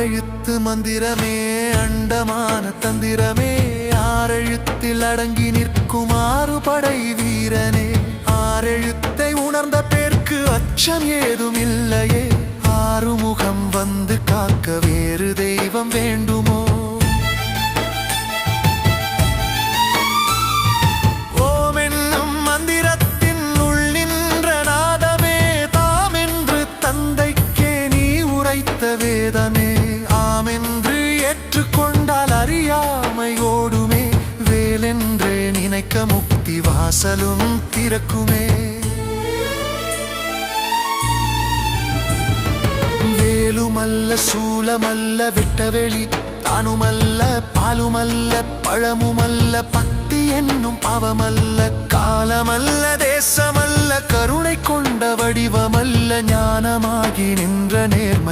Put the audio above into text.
ஆறெழுத்து மந்திரமே அண்டமான தந்திரமே ஆறெழுத்தில் அடங்கி நிற்கும் ஆறுபடை வீரனே ஆறெழுத்தை உணர்ந்த பேர்க்கு அச்சம் ஏதும் இல்லையே ஆறுமுகம் வந்து காக்க வேறு தெய்வம் வேண்டுமோ ஓம் என்னும் மந்திரத்தின் உள் நின்ற நாதமே தாம் என்று தந்தைக்கே நீ உரைத்த வேதமே ஆமென்று ஏற்றுக்கொண்டால் அறியாமை ஓடுமே வேலென்றே நினைக்க முக்தி வாசலும் திறக்குமே வேலுமல்ல சூலமல்ல விட்டவெளி தானுமல்ல பாலுமல்ல பழமுமல்ல பக்தி என்னும் பாவமல்ல காலமல்ல தேசமல்ல கருணை கொண்ட வடிவமல்ல ஞானமாகி நின்ற நேர்மை